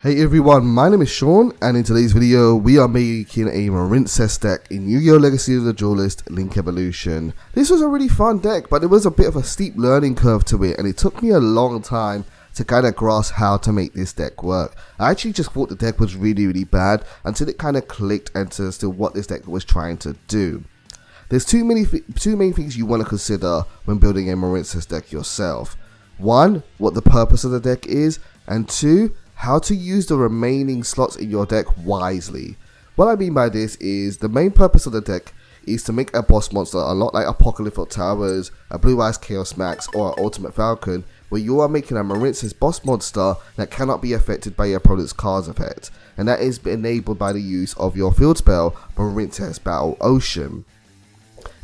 Hey everyone, my name is Sean, and in today's video we are making a Marincess deck in Yu-Gi-Oh! Legacy of the Duelist Link Evolution. This was a really fun deck, but there was a bit of a steep learning curve to it, and it took me a long time to kind of grasp how to make this deck work. I actually just thought the deck was really bad until it kind of clicked as to what this deck was trying to do. There's two main things you want to consider when building a Marincess deck yourself. One, what the purpose of the deck is, and two, how to use the remaining slots in your deck wisely. What I mean by this is the main purpose of the deck is to make a boss monster a lot like Apocalyptic Towers, a Blue Eyes Chaos Max, or an Ultimate Falcon, where you are making a Marincess boss monster that cannot be affected by your opponent's card's effect, and that is enabled by the use of your field spell, Marincess Battle Ocean.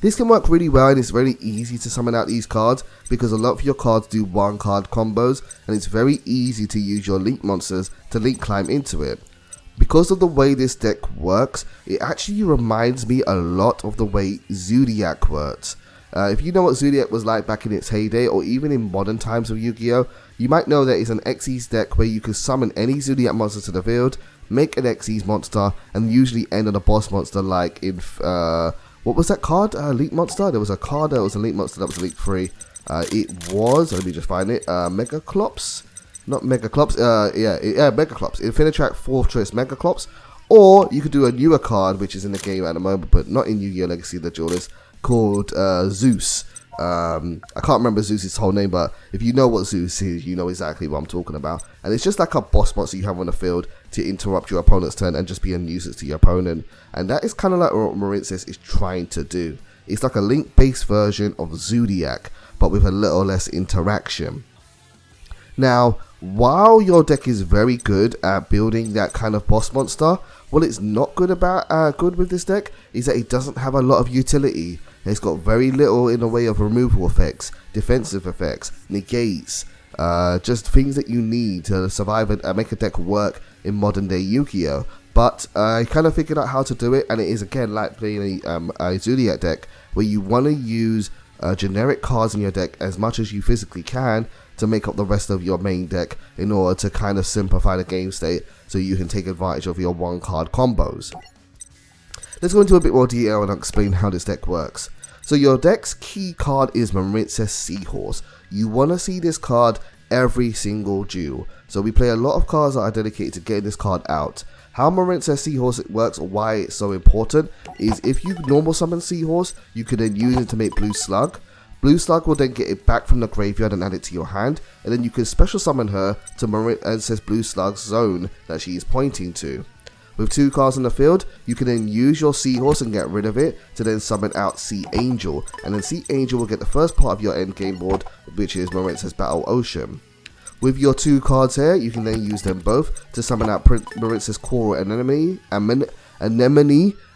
This can work really well, and it's very easy to summon out these cards because a lot of your cards do one card combos, and it's very easy to use your link monsters to link climb into it. Because of the way this deck works, it actually reminds me a lot of the way Zodiac works. If you know what Zodiac was like back in its heyday, or even in modern times of Yu-Gi-Oh!, you might know that it's an Xyz deck where you can summon any Zodiac monster to the field, make an Xyz monster, and usually end on a boss monster like in what was that card? Link Monster? There was a card that was a Link Monster that was Link free. It was, let me just find it, Megaclops? Not Megaclops, Megaclops. Infinitrack Fortress Megaclops. Or you could do a newer card, which is in the game at the moment, but not in Yu-Gi-Oh! Legacy of the Duelist, called Zeus. I can't remember Zeus's whole name, but if you know what Zeus is, you know exactly what I'm talking about. And it's just like a boss monster you have on the field to interrupt your opponent's turn and just be a nuisance to your opponent. And that is kind of like what Marincess is trying to do. It's like a link-based version of Zodiac, but with a little less interaction. Now, while your deck is very good at building that kind of boss monster, what it's not good with this deck is that it doesn't have a lot of utility. It's got very little in the way of removal effects, defensive effects, negates, just things that you need to survive and make a deck work in modern day Yu-Gi-Oh! But I kind of figured out how to do it, and it is again like playing a Zodiac deck where you want to use generic cards in your deck as much as you physically can to make up the rest of your main deck in order to kind of simplify the game state so you can take advantage of your one card combos. Let's go into a bit more detail and explain how this deck works. So your deck's key card is Marincess Seahorse. You want to see this card every single duel. So we play a lot of cards that are dedicated to getting this card out. How Marincess Seahorse works, or why it's so important, is if you normal summon Seahorse, you can then use it to make Blue Slug. Blue Slug will then get it back from the graveyard and add it to your hand, and then you can special summon her to Marincess Blue Slug's zone that she is pointing to. With two cards in the field, you can then use your Seahorse and get rid of it to then summon out Sea Angel, and then Sea Angel will get the first part of your endgame board, which is Marincess Battle Ocean. With your two cards here, you can then use them both to summon out Marincess Coral Anemone,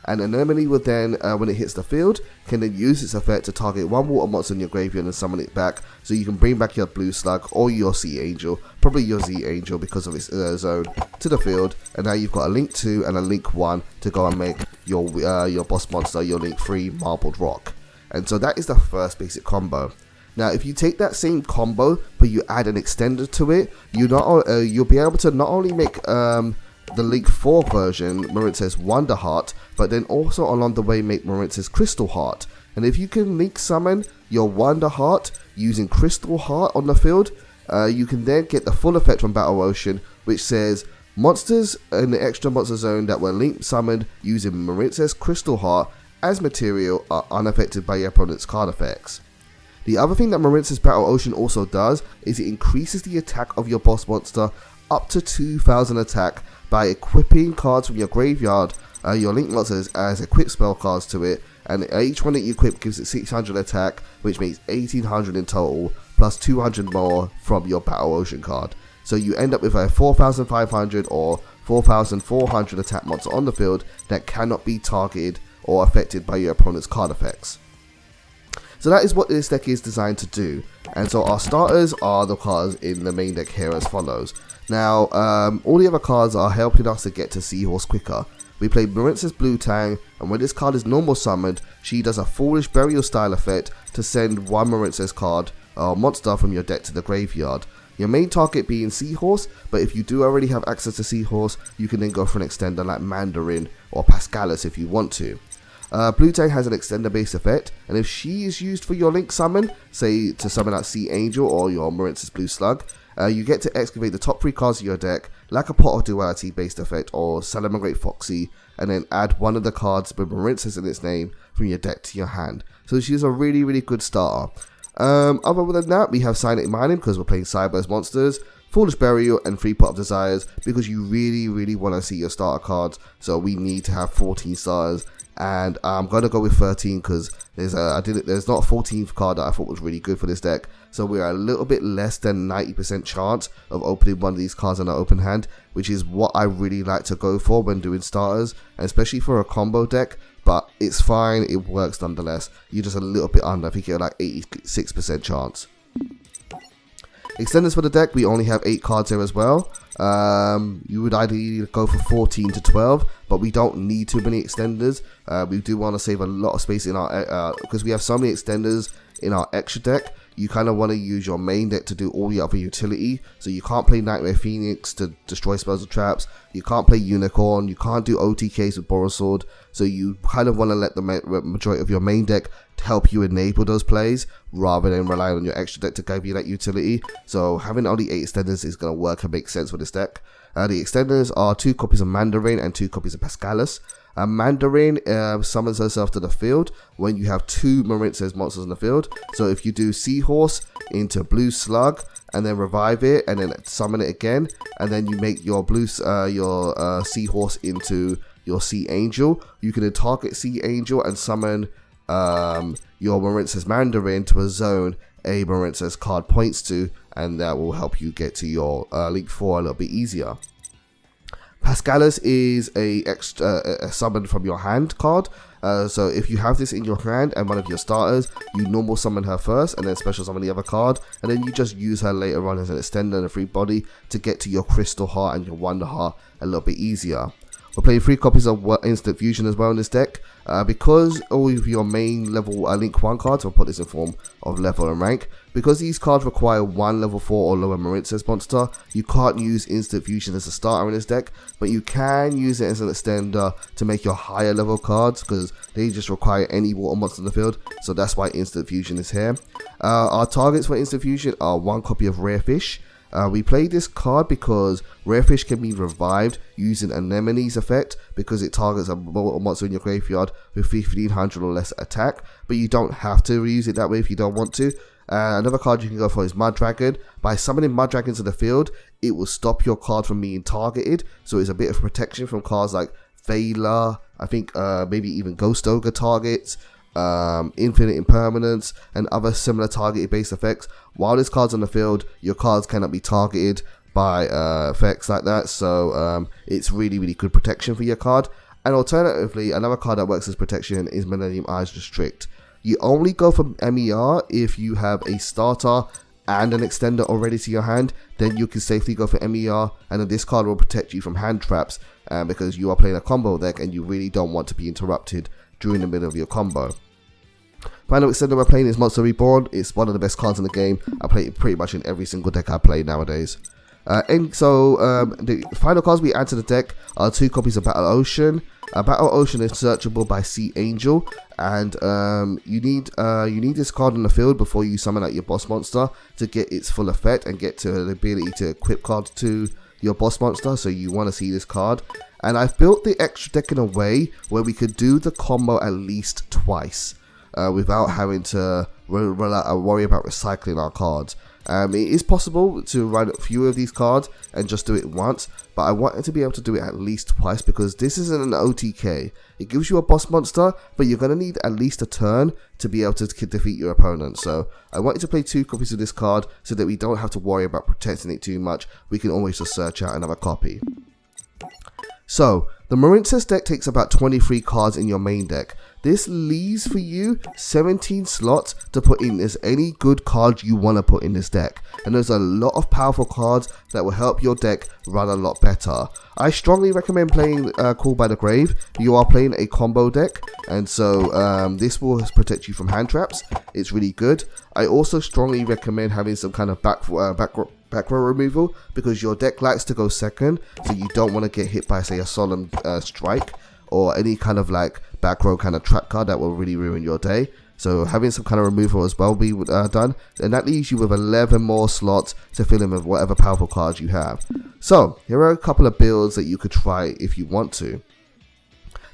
and Anemone will then, when it hits the field, can then use its effect to target one water monster in your graveyard and summon it back, so you can bring back your Blue Slug or your Sea Angel, probably your Sea Angel because of its zone, to the field, and now you've got a Link 2 and a Link 1 to go and make your boss monster, your Link 3 Marbled Rock. And so that is the first basic combo. Now, if you take that same combo, but you add an extender to it, you'll be able to not only make the Link 4 version, Marincess Wonder Heart, but then also along the way make Marincess Crystal Heart. And if you can link summon your Wonder Heart using Crystal Heart on the field, you can then get the full effect from Battle Ocean, which says monsters in the extra monster zone that were link summoned using Marincess Crystal Heart as material are unaffected by your opponent's card effects. The other thing that Marincess Battle Ocean also does is it increases the attack of your boss monster up to 2000 attack by equipping cards from your graveyard, your link monsters, as equip spell cards to it, and each one that you equip gives it 600 attack, which makes 1800 in total, plus 200 more from your Battle Ocean card. So you end up with a 4500 or 4400 attack monster on the field that cannot be targeted or affected by your opponent's card effects. So that is what this deck is designed to do, and so our starters are the cards in the main deck here as follows. Now, all the other cards are helping us to get to Seahorse quicker. We play Marincess Blue Tang, and when this card is normal summoned, she does a Foolish Burial style effect to send one Marincess card or monster from your deck to the graveyard. Your main target being Seahorse, but if you do already have access to Seahorse, you can then go for an extender like Mandarin or Pascalis if you want to. Blue Tang has an extender based effect, and if she is used for your Link summon, say to summon out Sea Angel or your Marincess Blue Slug, you get to excavate the top 3 cards of your deck, like a Pot of Duality based effect or Salamangreat Foxy, and then add one of the cards with Marincess in its name from your deck to your hand. So she's a really good starter. Other than that, we have Silent Mining because we're playing Cyber's monsters, Foolish Burial, and Free Pot of Desires because you really want to see your starter cards. So we need to have 14 starters, and I'm going to go with 13 because there's not a 14th card that I thought was really good for this deck. So we're a little bit less than 90% chance of opening one of these cards in our open hand, which is what I really like to go for when doing starters, and especially for a combo deck. But it's fine, it works nonetheless. You're just a little bit under. I think you're like 86% chance. Extenders for the deck, we only have 8 cards here as well. You would ideally go for 14 to 12, but we don't need too many extenders. We do want to save a lot of space in our because we have so many extenders in our extra deck. You kind of want to use your main deck to do all the other utility. So you can't play Nightmare Phoenix to destroy spells or traps. You can't play Unicorn. You can't do OTKs with Boros Sword. So you kind of want to let the majority of your main deck help you enable those plays rather than rely on your extra deck to give you that utility. So having only 8 extenders is going to work and make sense for this deck. The extenders are 2 copies of Mandarin and 2 copies of Pascalis. Mandarin summons herself to the field when you have 2 Marincess monsters in the field. So if you do Seahorse into Blue Slug and then revive it and then summon it again, and then you make your Seahorse into your Sea Angel, you can then target Sea Angel and summon your Marincess Mandarin to a zone a Marincess card points to, and that will help you get to your Link 4 a little bit easier. Pascalis is a summon from your hand card. So if you have this in your hand and one of your starters, you normal summon her first and then special summon the other card, and then you just use her later on as an extender and a free body to get to your Crystal Heart and your Wonder Heart a little bit easier. We're playing 3 copies of Instant Fusion as well in this deck. Because all of your main level Link 1 cards, I'll put this in form of level and rank, because these cards require 1 level 4 or lower Marincess monster, you can't use Instant Fusion as a starter in this deck, but you can use it as an extender to make your higher level cards, because they just require any water monster in the field, so that's why Instant Fusion is here. Our targets for Instant Fusion are 1 copy of Rare Fish. We play this card because Rare Fish can be revived using Anemone's effect because it targets a monster in your graveyard with 1500 or less attack, but you don't have to use it that way if you don't want to. Another card you can go for is Mud Dragon. By summoning Mud Dragon to the field, it will stop your card from being targeted, so it's a bit of protection from cards like Veiler, I think maybe even Ghost Ogre targets, Infinite Impermanence, and other similar targeted based effects. While this card's on the field, your cards cannot be targeted by effects like that, so it's really good protection for your card. And alternatively, another card that works as protection is Millennium Eyes Restrict. You only go for MER if you have a starter and an extender already to your hand, then you can safely go for MER, and then this card will protect you from hand traps because you are playing a combo deck and you really don't want to be interrupted during the middle of your combo. Final extender we're playing is Monster Reborn. It's one of the best cards in the game. I play it pretty much in every single deck I play nowadays. The final cards we add to the deck are 2 copies of Battle Ocean. Battle Ocean is searchable by Sea Angel, and you need this card on the field before you summon out your boss monster to get its full effect and get to the ability to equip cards to your boss monster, so you want to see this card. And I've built the extra deck in a way where we could do the combo at least twice without having to worry about recycling our cards. It is possible to run a few of these cards and just do it once, but I wanted to be able to do it at least twice because this isn't an OTK. It gives you a boss monster, but you're going to need at least a turn to be able to defeat your opponent. So I wanted to play 2 copies of this card so that we don't have to worry about protecting it too much. We can always just search out another copy. So, the Marincess deck takes about 23 cards in your main deck. This leaves for you 17 slots to put in as any good card you want to put in this deck. And there's a lot of powerful cards that will help your deck run a lot better. I strongly recommend playing Call by the Grave. You are playing a combo deck, and so this will protect you from hand traps. It's really good. I also strongly recommend having some kind of back back row removal, because your deck likes to go second, so you don't want to get hit by, say, a solemn strike or any kind of like back row kind of trap card that will really ruin your day. So having some kind of removal as well be done, and that leaves you with 11 more slots to fill in with whatever powerful cards you have. So here are a couple of builds that you could try if you want to.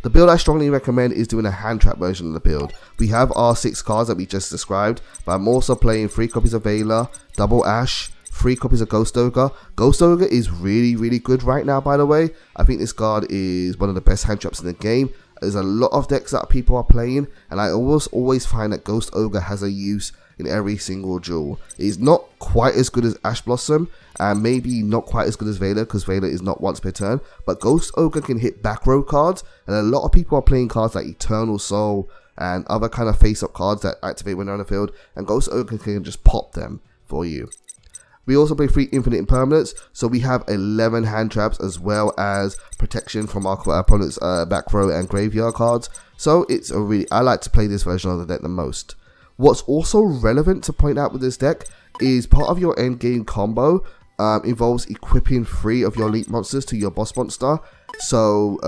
The build I strongly recommend is doing a hand trap version of the build. We have our 6 cards that we just described, but I'm also playing 3 copies of Veiler, double Ash, 3 copies of Ghost Ogre. Ghost Ogre is really good right now, by the way. I think this card is one of the best hand traps in the game. There's a lot of decks that people are playing, and I always find that Ghost Ogre has a use in every single duel. It is not quite as good as Ash Blossom, and maybe not quite as good as Veiler, because Veiler is not once per turn, but Ghost Ogre can hit back row cards, and a lot of people are playing cards like Eternal Soul and other kind of face-up cards that activate when they're on the field, and Ghost Ogre can just pop them for you. We also play 3 infinite impermanents, so we have 11 hand traps as well as protection from our opponent's back row and graveyard cards. So it's I like to play this version of the deck the most. What's also relevant to point out with this deck is part of your end game combo involves equipping 3 of your elite monsters to your boss monster. So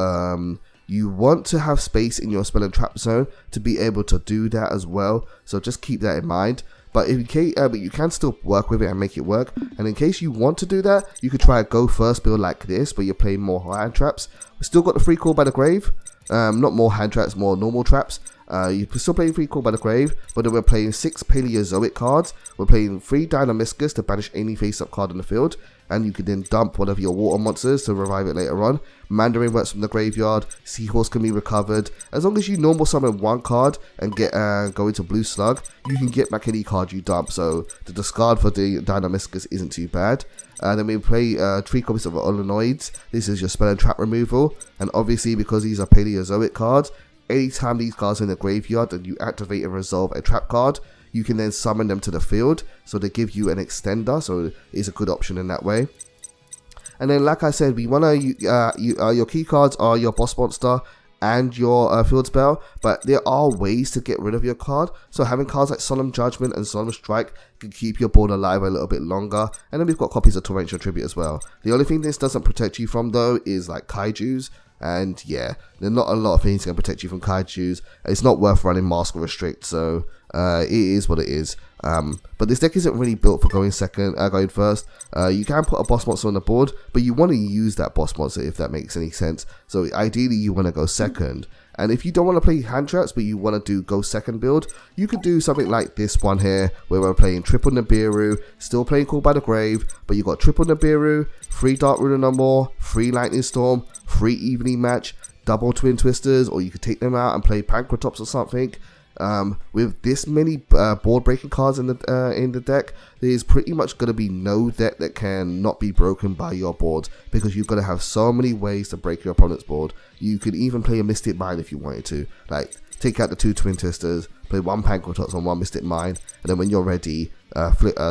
you want to have space in your spell and trap zone to be able to do that as well. So just keep that in mind. But but you can still work with it and make it work. And in case you want to do that, you could try a go first build like this, where you're playing more hand traps. We still got the free call by the grave. Not more hand traps, more normal traps. You're still playing 3 Call by the Grave, but then we're playing 6 Paleozoic cards. We're playing 3 Dynamiscus to banish any face-up card in the field, and you can then dump one of your water monsters to revive it later on. Mandarin works from the graveyard. Seahorse can be recovered. As long as you normal summon 1 card and get go into Blue Slug, you can get back any card you dump, so the discard for the Dynamiscus isn't too bad. Then we play 3 copies of Olenoids. This is your spell and trap removal, and obviously because these are Paleozoic cards, anytime these cards are in the graveyard and you activate and resolve a trap card, you can then summon them to the field, so they give you an extender, so it's a good option in that way. And then like I said, we want to your key cards are your boss monster and your field spell, but there are ways to get rid of your card. So having cards like Solemn Judgment and Solemn Strike can keep your board alive a little bit longer. And then we've got copies of Torrential Tribute as well. The only thing this doesn't protect you from though is like kaijus. And yeah, there's not a lot of things that can protect you from kaijus. It's not worth running Mask or Restrict, so it is what it is. But this deck isn't really built for going first. You can put a boss monster on the board, but you want to use that boss monster if that makes any sense. So ideally you want to go second. And if you don't want to play hand traps, but you want to do go second build, you could do something like this one here, where we're playing triple Nibiru, still playing Call by the Grave, but you got triple Nibiru, 3 Dark Rune no more, 3 Lightning Storm, 3 Evening Match, double Twin Twisters, or you could take them out and play Pancratops or something. With this many board breaking cards in the deck, there's pretty much going to be no deck that can not be broken by your board, because you're going to have so many ways to break your opponent's board. You could even play a Mystic Mine if you wanted to, like take out the 2 Twin Twisters, play 1 Pancratops on 1 Mystic Mine, and then when you're ready,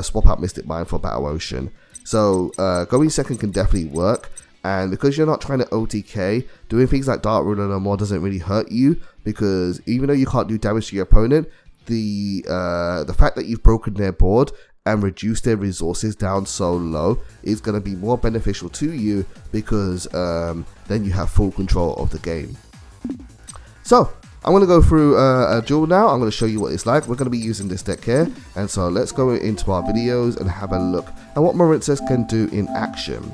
swap out Mystic Mine for Battle Ocean. So going second can definitely work. And because you're not trying to OTK, doing things like Dark Rune no more doesn't really hurt you, because even though you can't do damage to your opponent, the fact that you've broken their board and reduced their resources down so low is going to be more beneficial to you, because then you have full control of the game. So I'm going to go through a duel now. I'm going to show you what it's like. We're going to be using this deck here, and so let's go into our videos and have a look at what Marincess can do in action.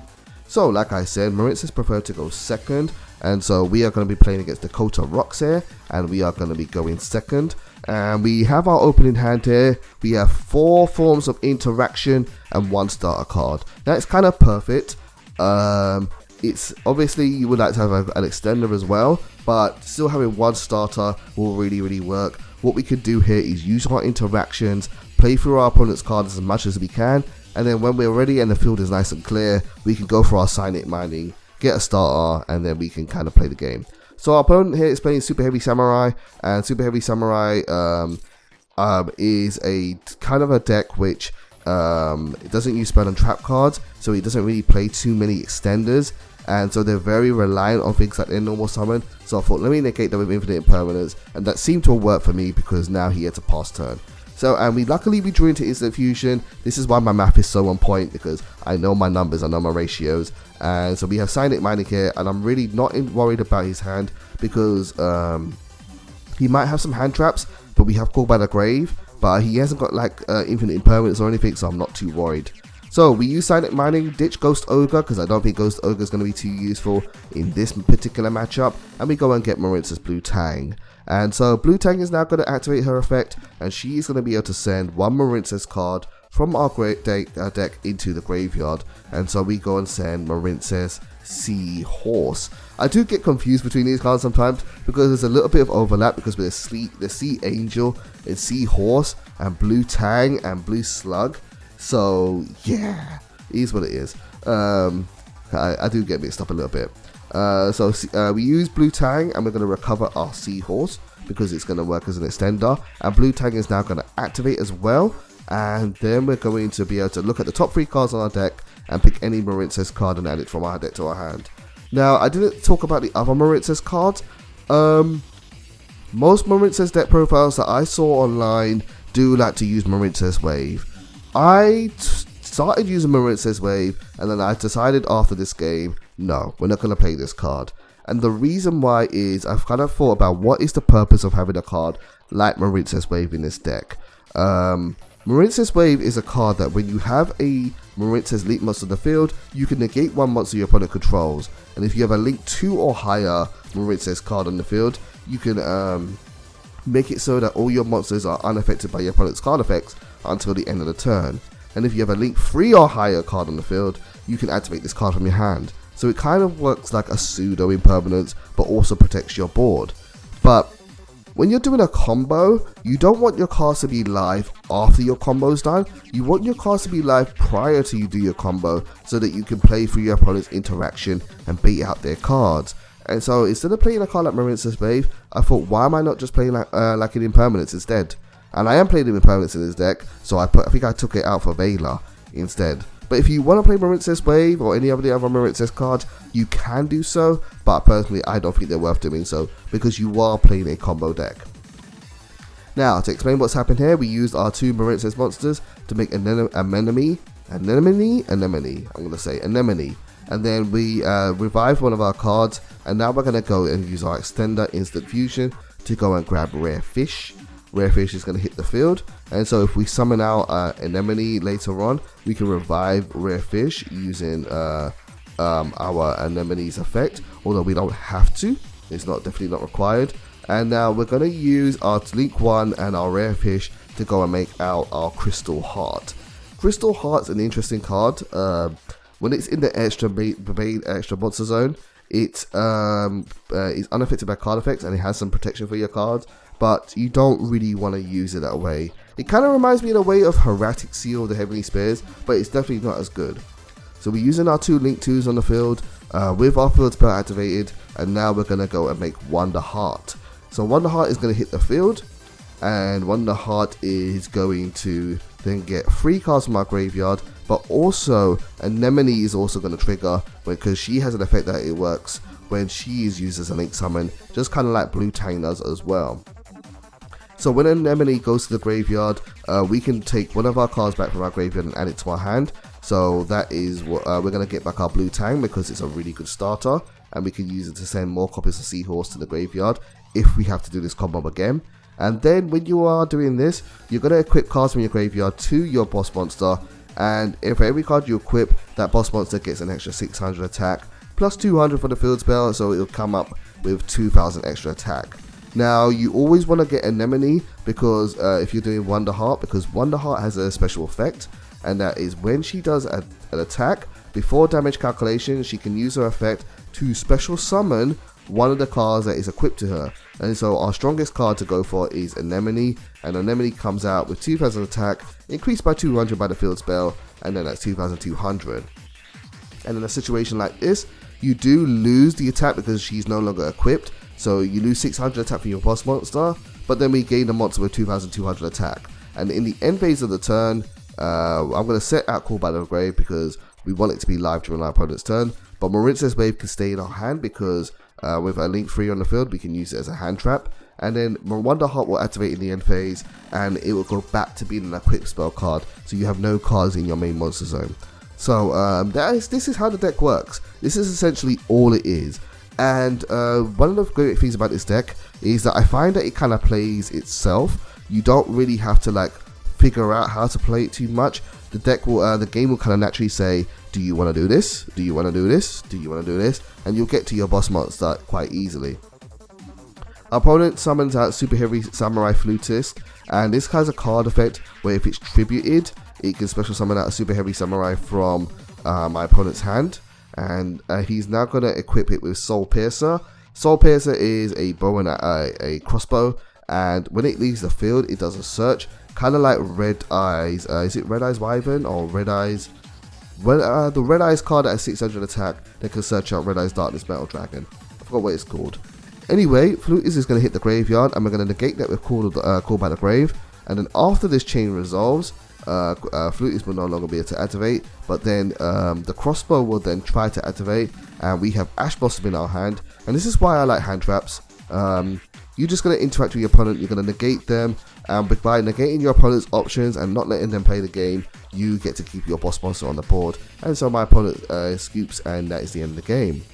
So like I said, Marincess prefer to go second, and so we are going to be playing against Dakota Rocks here, and we are going to be going second. And we have our opening hand here. We have 4 forms of interaction and 1 starter card. That's kind of perfect. It's obviously you would like to have an extender as well, but still having 1 starter will really work. What we could do here is use our interactions, play through our opponent's cards as much as we can, and then when we're ready and the field is nice and clear, we can go for our Signet Mining, get a starter, and then we can kind of play the game. So our opponent here is playing Super Heavy Samurai, and Super Heavy Samurai is a kind of a deck which it doesn't use spell and trap cards, so it doesn't really play too many extenders, and so they're very reliant on things like their normal summon. So I thought, let me negate them with infinite impermanence, and that seemed to work for me because now he had to pass turn. So, and we drew into instant fusion. This is why my math is so on point, because I know my numbers, I know my ratios. And so we have Cyanic Mining here, and I'm really not worried about his hand, because he might have some hand traps, but we have Called by the Grave, but he hasn't got like infinite impermanence or anything, so I'm not too worried. So we use Cyanic Mining, ditch Ghost Ogre, because I don't think Ghost Ogre is going to be too useful in this particular matchup, and we go and get Marincess Blue Tang. And so Blue Tang is now going to activate her effect, and she is going to be able to send one Marincess card from our deck into the graveyard. And so we go and send Marincess Sea Horse. I do get confused between these cards sometimes, because there's a little bit of overlap, because with the Sea Angel and Sea Horse and Blue Tang and Blue Slug. So yeah, it is what it is. I do get mixed up a little bit. So we use Blue Tang, and we're going to recover our Seahorse because it's going to work as an extender, and Blue Tang is now going to activate as well. And then we're going to be able to look at the top 3 cards on our deck and pick any Marincess card and add it from our deck to our hand. Now, I didn't talk about the other Marincess cards. Most Marincess deck profiles that I saw online do like to use Marincess Wave. I started using Marincess Wave, and then I decided after this game, no, we're not going to play this card. And the reason why is I've kind of thought about what is the purpose of having a card like Marincess Wave in this deck. Marincess Wave is a card that when you have a Marincess Link monster in the field, you can negate one monster your opponent controls. And if you have a Link 2 or higher Marincess card on the field, you can make it so that all your monsters are unaffected by your opponent's card effects until the end of the turn. And if you have a Link 3 or higher card on the field, you can activate this card from your hand. So it kind of works like a pseudo impermanence, but also protects your board. But when you're doing a combo, you don't want your cards to be live after your combo's done. You want your cards to be live prior to you do your combo, so that you can play through your opponent's interaction and bait out their cards. And so instead of playing a card like Marincess Wave, I thought, why am I not just playing like an impermanence instead? And I am playing impermanence in this deck, so I think I took it out for Veiler instead. But if you want to play Marincess Wave or any of the other Marincess cards, you can do so, but personally I don't think they're worth doing so, because you are playing a combo deck. Now, to explain what's happened here, we used our 2 Marincess monsters to make Anemone, and then we revived one of our cards, and now we're going to go and use our extender Instant Fusion to go and grab Rare Fish. Rare Fish is going to hit the field, and so if we summon out Anemone later on, we can revive Rare Fish using our Anemone's effect, although we don't have to. It's definitely not required. And now we're going to use our Link 1 and our Rare Fish to go and make out our Crystal Heart. Crystal Heart's an interesting card. When it's in the extra monster zone, it is unaffected by card effects, and it has some protection for your cards, but you don't really want to use it that way. It kind of reminds me in a way of Hieratic Seal of the Heavenly Spears, but it's definitely not as good. So we're using our 2 Link 2s on the field with our field spell activated, and now we're going to go and make Wonder Heart. So Wonder Heart is going to hit the field, and Wonder Heart is going to then get 3 cards from our graveyard, but also Anemone is also going to trigger, because she has an effect that it works when she is used as a Link summon, just kind of like Blue Tang does as well. So when Anemone goes to the graveyard, we can take one of our cards back from our graveyard and add it to our hand. So that is what we're going to get back our Blue Tang, because it's a really good starter, and we can use it to send more copies of Seahorse to the graveyard if we have to do this combo again. And then when you are doing this, you're going to equip cards from your graveyard to your boss monster, and if every card you equip, that boss monster gets an extra 600 attack plus 200 for the field spell, so it'll come up with 2000 extra attack. Now, you always want to get Anemone, because if you're doing Wonder Heart, because Wonder Heart has a special effect, and that is when she does an attack, before damage calculation, she can use her effect to special summon one of the cards that is equipped to her. And so our strongest card to go for is Anemone, and Anemone comes out with 2000 attack, increased by 200 by the field spell, and then that's 2200. And in a situation like this, you do lose the attack because she's no longer equipped, so you lose 600 attack from your boss monster, but then we gain the monster with 2200 attack. And in the end phase of the turn, I'm going to set out Call by the Grave because we want it to be live during our opponent's turn, but Marincess Wave can stay in our hand because with a link 3 on the field, we can use it as a hand trap. And then Wonder Heart will activate in the end phase, and it will go back to being an equipped spell card, so you have no cards in your main monster zone. So this is how the deck works. This is essentially all it is. And one of the great things about this deck is that I find that it kind of plays itself. You don't really have to like figure out how to play it too much. The deck will, the game will kind of naturally say, do you want to do this? Do you want to do this? Do you want to do this? And you'll get to your boss monster quite easily. Opponent summons out Super Heavy Samurai Flutist, and this has a card effect where if it's tributed, it can special summon out a Super Heavy Samurai from my opponent's hand, and he's now going to equip it with Soul Piercer. Soul Piercer is a bow and a crossbow, and when it leaves the field, it does a search, kind of like Red Eyes. Is it Red Eyes Wyvern or Red Eyes? Well, the Red Eyes card at 600 attack, they can search out Red Eyes Darkness Metal Dragon. I forgot what it's called. Anyway, Flutist is going to hit the graveyard, and we're going to negate that with Call by the Grave. And then after this chain resolves, Flutist will no longer be able to activate, but then the crossbow will then try to activate, and we have Ash Blossom in our hand. And this is why I like hand traps. You're just going to interact with your opponent, you're going to negate them, and by negating your opponent's options and not letting them play the game, you get to keep your boss monster on the board. And so my opponent scoops, and that is the end of the game.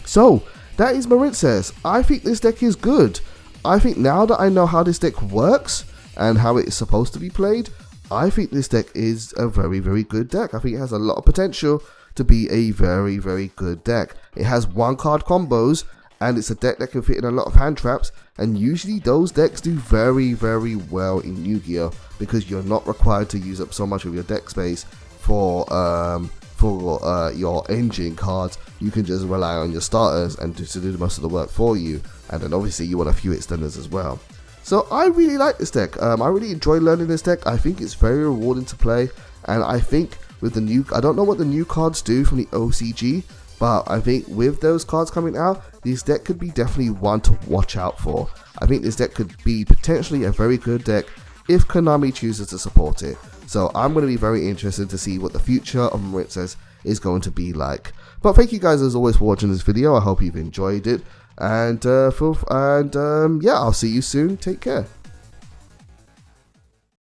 So that is Marincess. I think this deck is good. I think now that I know how this deck works and how it is supposed to be played, I think this deck is a very, very good deck. I think it has a lot of potential to be a very, very good deck. It has one card combos, and it's a deck that can fit in a lot of hand traps, and usually those decks do very, very well in Yu-Gi-Oh! Because you're not required to use up so much of your deck space for your engine cards. You can just rely on your starters and to do most of the work for you, and then obviously you want a few extenders as well. So I really like this deck. I really enjoy learning this deck. I think it's very rewarding to play, and I think with the new, I don't know what the new cards do from the OCG, but I think with those cards coming out, this deck could be definitely one to watch out for. I think this deck could be potentially a very good deck if Konami chooses to support it. So I'm going to be very interested to see what the future of Marincess is going to be like. But thank you guys as always for watching this video. I hope you've enjoyed it. And yeah, I'll see you soon. Take care.